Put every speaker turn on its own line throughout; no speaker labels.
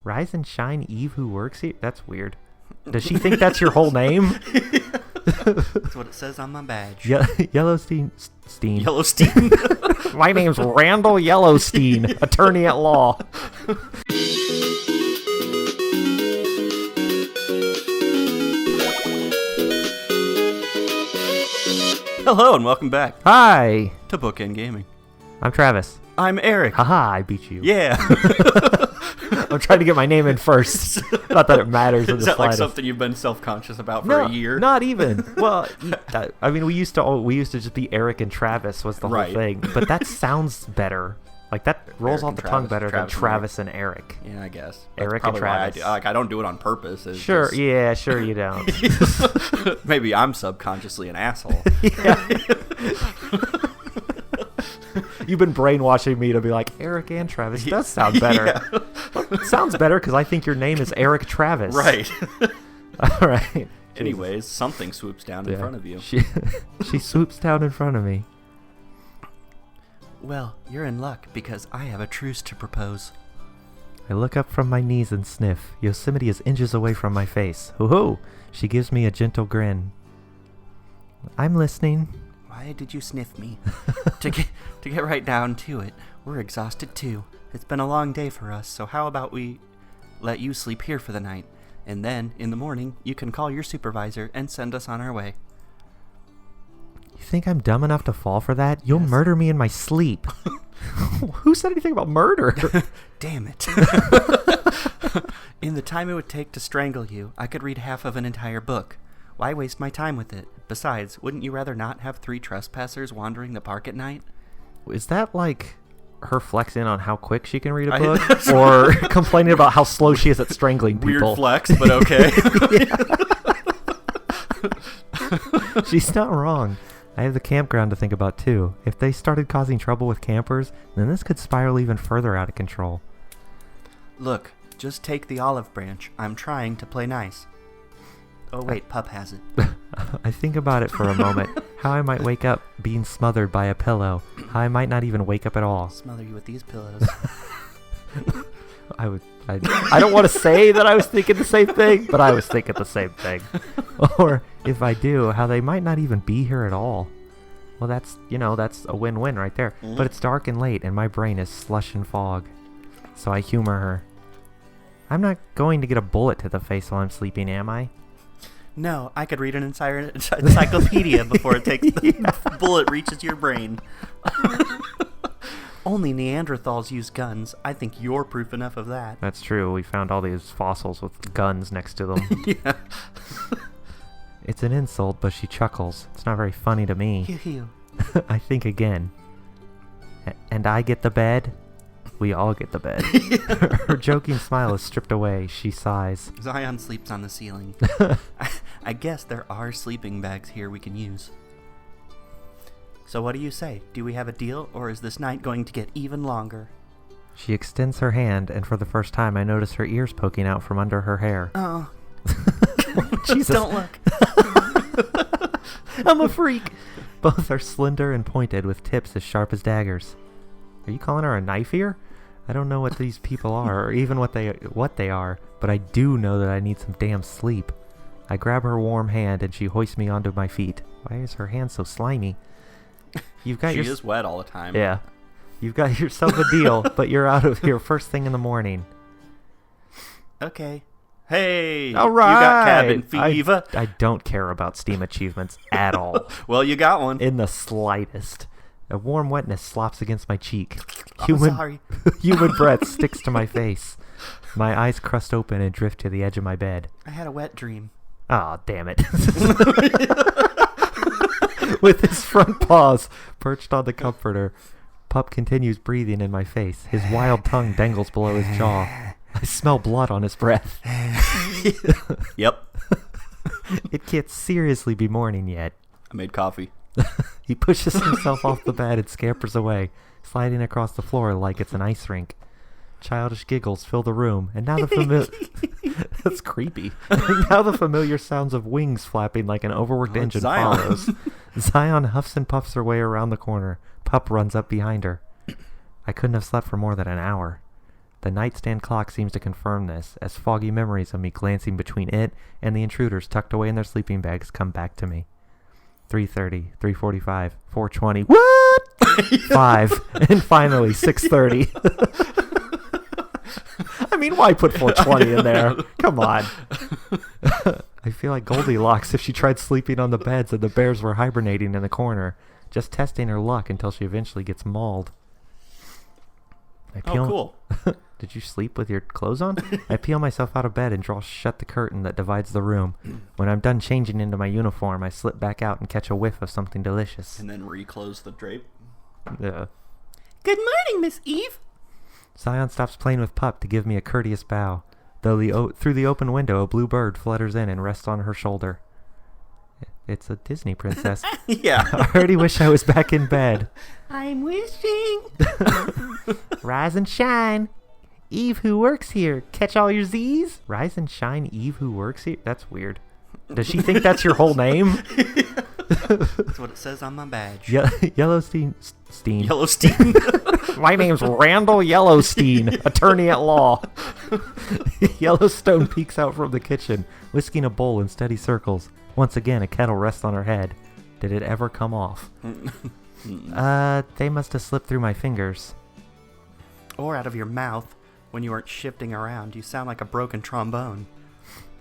Rise and shine, Eve who works here? That's weird. Does she think that's your whole name?
That's what it says on my badge.
Yellowstone.
Yellowstone.
My name's Randall Yellowstone, attorney at law.
Hello and welcome back
Hi,
to Bookend Gaming.
I'm Travis.
I'm Eric.
Haha, I beat you.
Yeah.
I'm trying to get my name in first. Not that it matters in the
Is that like
slightest.
something you've been self-conscious about for a year?
Not even. Well, I mean, we used to just be Eric and Travis was the whole
Right.
thing. But that sounds better. Like that rolls
Eric
off
and
the
Travis,
tongue better than
Travis
Travis and Eric.
Yeah, I guess.
Eric
probably
and Travis.
Why I don't do it on purpose. It's
Sure,
just-
yeah, sure you don't.
Maybe I'm subconsciously an asshole.
You've been brainwashing me to be like, Eric and Travis does sound better.
Yeah.
Well, it sounds better because I think your name is Eric Travis.
Right.
All right.
Anyways, something swoops down in front of you.
She swoops down in front of me.
Well, you're in luck because I have a truce to propose.
I look up from my knees and sniff. Yosemite is inches away from my face. Hoo-hoo! She gives me a gentle grin. I'm listening.
Why did you sniff me? to get right down to it, we're exhausted too. It's been a long day for us, so how about we let you sleep here for the night, and then, in the morning, you can call your supervisor and send us on our way.
You think I'm dumb enough to fall for that? You'll
Yes.
murder me in my sleep. Who said anything about murder?
Damn it. In the time it would take to strangle you, I could read half of an entire book. Why waste my time with it? Besides, wouldn't you rather not have 3 trespassers wandering the park at night?
Is that like her flexing on how quick she can read a book? Or complaining about how slow she is at strangling people?
Weird flex, but okay.
She's not wrong. I have the campground to think about too. If they started causing trouble with campers, then this could spiral even further out of control.
Look, just take the olive branch. I'm trying to play nice. Oh wait, Pup has it.
I think about it for a moment. How I might wake up being smothered by a pillow. How I might not even wake up at all.
Smother you with these pillows.
I don't want to say that I was thinking the same thing, but I was thinking the same thing. Or if I do, how they might not even be here at all. Well, that's a win-win right there.
Mm-hmm.
But it's dark and late, and my brain is slush and fog. So I humor her. I'm not going to get a bullet to the face while I'm sleeping, am I?
No, I could read an entire encyclopedia before it takes the bullet reaches your brain. Only Neanderthals use guns. I think you're proof enough of that.
That's true. We found all these fossils with guns next to them.
Yeah.
It's an insult, but she chuckles. It's not very funny to me.
Hew.
I think again. And I get the bed? We all get the bed. Her joking smile is stripped away. She sighs.
Zion sleeps on the ceiling. I guess there are sleeping bags here we can use. So what do you say? Do we have a deal, or is this night going to get even longer?
She extends her hand, and for the first time I notice her ears poking out from under her hair.
Oh.
Jesus.
Don't look.
I'm a freak. Both are slender and pointed with tips as sharp as daggers. Are you calling her a knife ear? I don't know what these people are, or even what they are, but I do know that I need some damn sleep. I grab her warm hand, and she hoists me onto my feet. Why is her hand so slimy? She
is wet all the time.
Yeah. You've got yourself a deal, but you're out of here first thing in the morning.
Okay. Hey!
All right!
You got cabin fever.
I don't care about Steam achievements at all.
Well, you got one.
In the slightest. A warm wetness slops against my cheek.
Sorry.
Human breath sticks to my face. My eyes crust open and drift to the edge of my bed.
I had a wet dream.
Ah, damn it. With his front paws perched on the comforter, Pup continues breathing in my face. His wild tongue dangles below his jaw. I smell blood on his breath.
Yep.
It can't seriously be morning yet.
I made coffee.
He pushes himself off the bed and scampers away, sliding across the floor like it's an ice rink. Childish giggles fill the room, and now the familiar... That's creepy. Now the familiar sounds of wings flapping like an overworked engine
Zion.
follows. Zion huffs and puffs her way around the corner. Pup runs up behind her. I couldn't have slept for more than an hour. The nightstand clock seems to confirm this, as foggy memories of me glancing between it and the intruders tucked away in their sleeping bags come back to me. 3:30, 3:45, 4:20, what? 5, and finally 6:30. I mean, why put 4:20 in there? Come on. I feel like Goldilocks if she tried sleeping on the beds and the bears were hibernating in the corner, just testing her luck until she eventually gets mauled.
Cool.
Did you sleep with your clothes on? I peel myself out of bed and draw shut the curtain that divides the room. When I'm done changing into my uniform, I slip back out and catch a whiff of something delicious.
And then reclose the drape.
Yeah.
Good morning, Miss Eve.
Zion stops playing with Pup to give me a courteous bow. Through the open window, a blue bird flutters in and rests on her shoulder. It's a Disney princess.
Yeah.
I already wish I was back in bed.
I'm wishing.
Rise and shine. Eve who works here. Catch all your Z's? Rise and shine, Eve who works here? That's weird. Does she think that's your whole name?
That's what it says on my badge.
Yellowstone.
Yellowstone.
My name's Randall Yellowstone, attorney at law. Yellowstone peeks out from the kitchen, whisking a bowl in steady circles. Once again, a kettle rests on her head. Did it ever come off? They must have slipped through my fingers.
Or out of your mouth when you weren't shifting around. You sound like a broken trombone.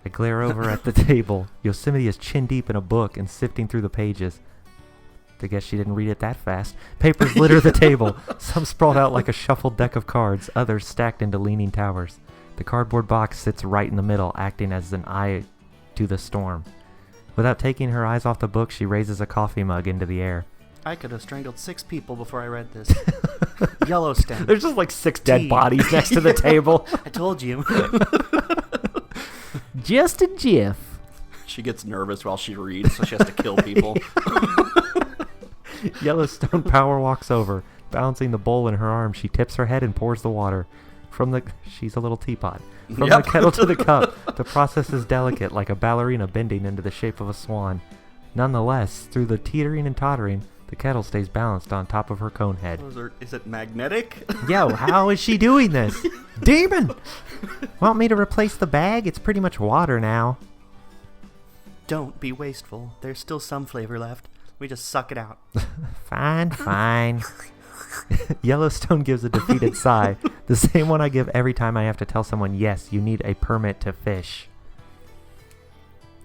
I glare over at the table. Yosemite is chin deep in a book and sifting through the pages. I guess she didn't read it that fast. Papers litter the table, some sprawled out like a shuffled deck of cards, others stacked into leaning towers. The cardboard box sits right in the middle, acting as an eye to the storm. Without taking her eyes off the book, she raises a coffee mug into the air.
I could have strangled 6 people before I read this. Yellowstone.
There's just like 6 dead bodies next to the table.
I told you.
Just a jiff.
She gets nervous while she reads, so she has to kill people.
Yellowstone power walks over. Balancing the bowl in her arms, she tips her head and pours the water. She's a little teapot. From the kettle to the cup, the process is delicate, like a ballerina bending into the shape of a swan. Nonetheless, through the teetering and tottering, the kettle stays balanced on top of her cone head.
Is it magnetic?
Yo, how is she doing this? Demon! Want me to replace the bag? It's pretty much water now.
Don't be wasteful. There's still some flavor left. We just suck it out.
Fine. Yellowstone gives a defeated sigh, the same one I give every time I have to tell someone, yes, you need a permit to fish.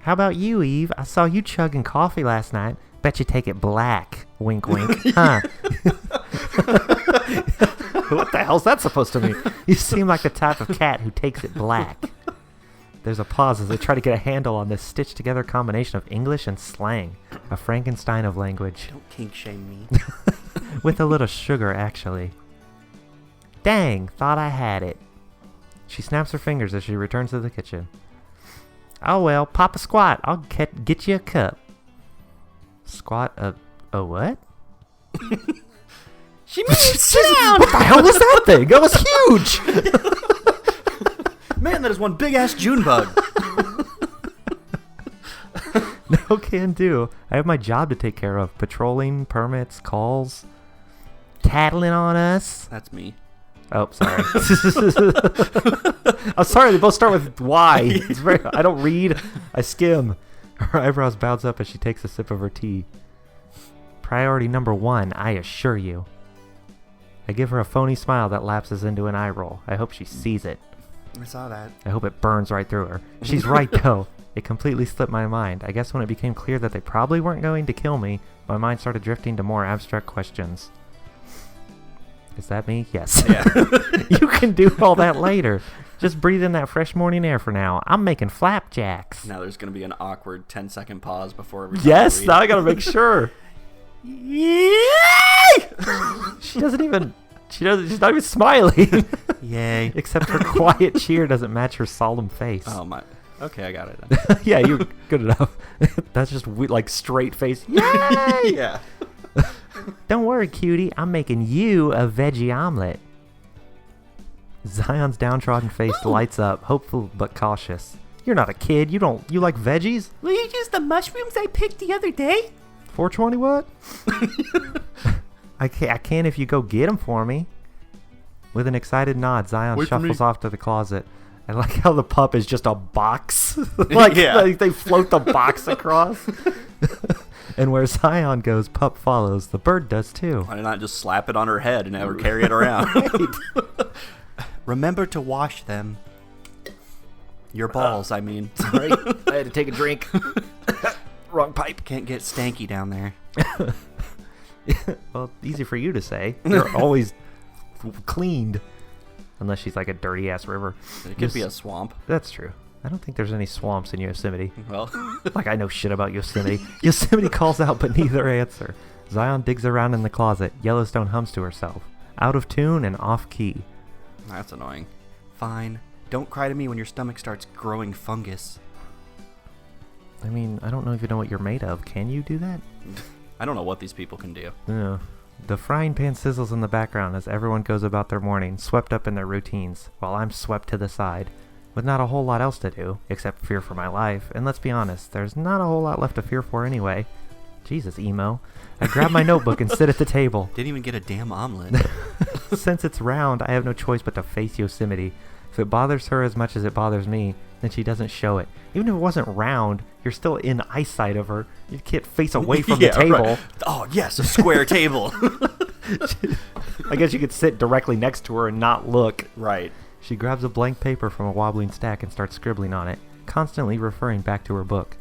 How about you, Eve? I saw you chugging coffee last night. Bet you take it black. Wink, wink. Huh? What the hell's that supposed to mean? You seem like the type of cat who takes it black. There's a pause as they try to get a handle on this stitched-together combination of English and slang. A Frankenstein of language.
Don't kink shame me.
With a little sugar, actually. Dang, thought I had it. She snaps her fingers as she returns to the kitchen. Oh well, pop a squat. I'll get you a cup. Squat a what?
She made it sit down!
What the hell was that thing? That was huge!
Man, that is one big-ass June bug.
No can do. I have my job to take care of. Patrolling, permits, calls. Tattling on us.
That's me.
Oh, sorry. I'm sorry, they both start with Y. I don't read. I skim. Her eyebrows bounce up as she takes a sip of her tea. Priority number 1, I assure you. I give her a phony smile that lapses into an eye roll. I hope she sees it.
I saw that.
I hope it burns right through her. She's right, though. It completely slipped my mind. I guess when it became clear that they probably weren't going to kill me, my mind started drifting to more abstract questions. Is that me? Yes.
Yeah.
You can do all that later. Just breathe in that fresh morning air for now. I'm making flapjacks.
Now there's going to be an awkward 10-second pause before we
Yes, now I got to make sure. She's not even smiling.
Yay.
Except her quiet cheer doesn't match her solemn face.
Oh my. Okay, I got it then.
Yeah, you're good enough. That's just like straight face. Yay!
Yeah.
Don't worry, cutie. I'm making you a veggie omelet. Zion's downtrodden face lights up, hopeful but cautious. You're not a kid. You like veggies?
Will you use the mushrooms I picked the other day?
420 what? I can if you go get them for me. With an excited nod, Zion
Wait for me.
shuffles off to the closet. I like how the pup is just a box. like they float the box across. And where Zion goes, Pup follows. The bird does too.
Why not just slap it on her head and have her carry it around? Remember to wash them. Your balls, I mean.
Sorry, I had to take a drink. Wrong pipe.
Can't get stanky down there.
Well, easy for you to say. You're always cleaned. Unless she's like a dirty-ass river.
It could be a swamp.
That's true. I don't think there's any swamps in Yosemite.
Well,
Like I know shit about Yosemite. Yosemite calls out, but neither answer. Zion digs around in the closet. Yellowstone hums to herself. Out of tune and off key.
that's annoying. Fine. Don't cry to me when your stomach starts growing fungus.
I mean, I don't know if you know what you're made of. Can you do that?
I don't know what these people can do.
No. The frying pan sizzles in the background as everyone goes about their morning, swept up in their routines, while I'm swept to the side. With not a whole lot else to do, except fear for my life, and let's be honest, there's not a whole lot left to fear for anyway. Jesus, emo. I grab my notebook and sit at the table.
Didn't even get a damn omelet.
Since it's round, I have no choice but to face Yosemite. If it bothers her as much as it bothers me, then she doesn't show it. Even if it wasn't round, you're still in eyesight of her. You can't face away from the table.
Right. Oh, yes, a square table.
I guess you could sit directly next to her and not look.
Right.
She grabs a blank paper from a wobbling stack and starts scribbling on it, constantly referring back to her book.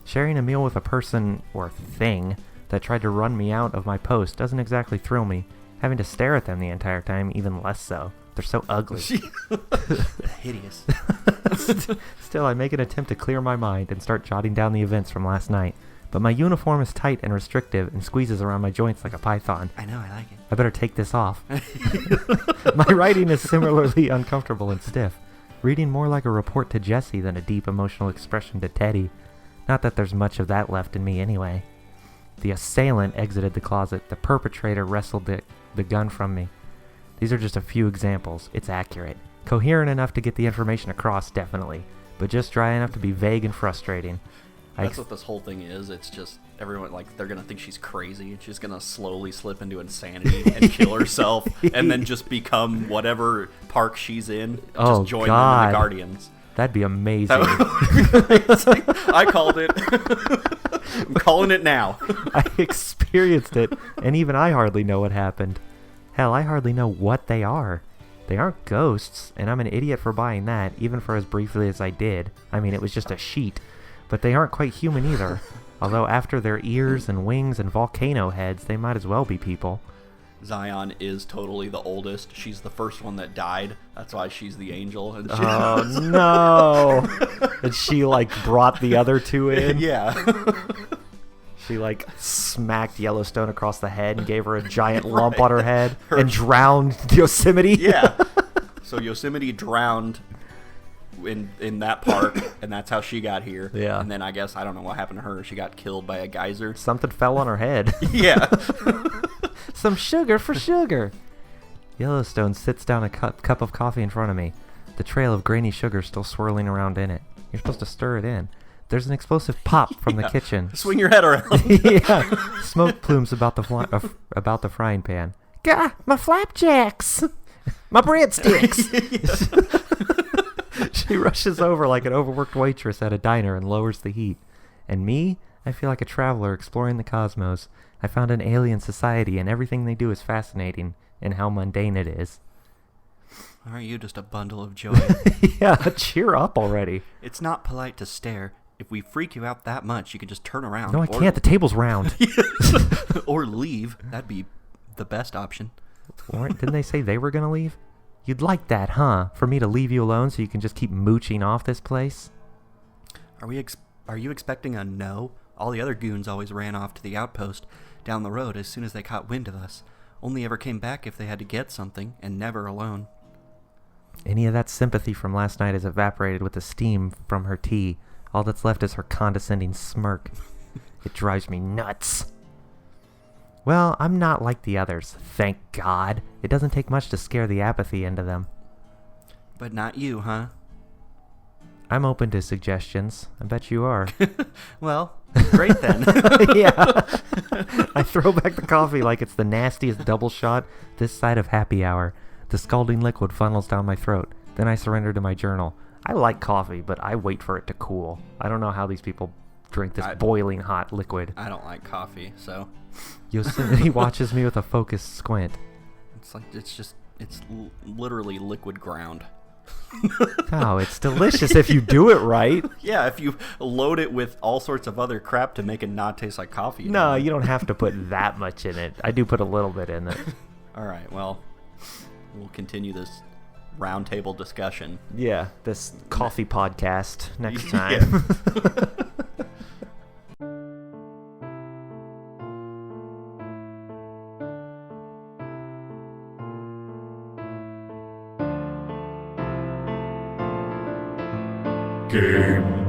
Sharing a meal with a person, or thing, that tried to run me out of my post doesn't exactly thrill me. Having to stare at them the entire time, even less so. They're so ugly.
Hideous.
Still, I make an attempt to clear my mind and start jotting down the events from last night. But my uniform is tight and restrictive and squeezes around my joints like a python.
I know, I like it.
I better take this off. My writing is similarly uncomfortable and stiff, reading more like a report to Jesse than a deep emotional expression to Teddy. Not that there's much of that left in me anyway. The assailant exited the closet. The perpetrator wrestled the gun from me. These are just a few examples. It's accurate. Coherent enough to get the information across, definitely, but just dry enough to be vague and frustrating.
That's what this whole thing is. It's just everyone, like, they're going to think she's crazy and she's going to slowly slip into insanity and kill herself and then just become whatever park she's in.
Oh,
just join
God.
them in the Guardians.
That'd be amazing.
I called it. I'm calling it now.
I experienced it, and even I hardly know what happened. Hell, I hardly know what they are. They aren't ghosts, and I'm an idiot for buying that, even for as briefly as I did. I mean, it was just a sheet. But they aren't quite human either. Although after their ears and wings and volcano heads, they might as well be people.
Zion is totally the oldest. She's the first one that died. That's why she's the angel. And
Oh, no. And she, like, brought the other two in?
Yeah.
She, like, smacked Yellowstone across the head and gave her a giant lump on her head and drowned Yosemite?
Yeah. So Yosemite drowned in that park, and that's how she got here.
Yeah.
And then I guess, I don't know what happened to her. She got killed by a geyser.
Something fell on her head.
Yeah.
Some sugar for sugar. Yellowstone sits down a cup of coffee in front of me, the trail of grainy sugar still swirling around in it. You're supposed to stir it in. There's an explosive pop from the kitchen.
Swing your head around.
Yeah. Smoke plumes about the frying pan. Gah, my flapjacks. My breadsticks. She rushes over like an overworked waitress at a diner and lowers the heat. And me? I feel like a traveler exploring the cosmos. I found an alien society and everything they do is fascinating, and how mundane it is.
Aren't you just a bundle of joy?
Yeah, cheer up already.
It's not polite to stare. If we freak you out that much, you can just turn around.
No, I can't. The table's round.
Or leave. That'd be the best option.
Didn't they say they were going to leave? You'd like that, huh? For me to leave you alone so you can just keep mooching off this place?
Are you expecting a no? All the other goons always ran off to the outpost down the road as soon as they caught wind of us. Only ever came back if they had to get something, and never alone.
Any of that sympathy from last night has evaporated with the steam from her tea. All that's left is her condescending smirk. It drives me nuts. Well, I'm not like the others, thank God. It doesn't take much to scare the apathy into them.
But not you, huh?
I'm open to suggestions. I bet you are.
Well, great then.
Yeah. I throw back the coffee like it's the nastiest double shot this side of happy hour. The scalding liquid funnels down my throat. Then I surrender to my journal. I like coffee, but I wait for it to cool. I don't know how these people drink this boiling hot liquid.
I don't like coffee, so...
Yosemite watches me with a focused squint.
It's like, it's literally liquid ground.
Oh, it's delicious if you do it right.
Yeah, if you load it with all sorts of other crap to make it not taste like coffee.
No, you don't have to put that much in it. I do put a little bit in it.
All right, well, we'll continue this roundtable discussion.
Yeah, this coffee podcast next time.
Game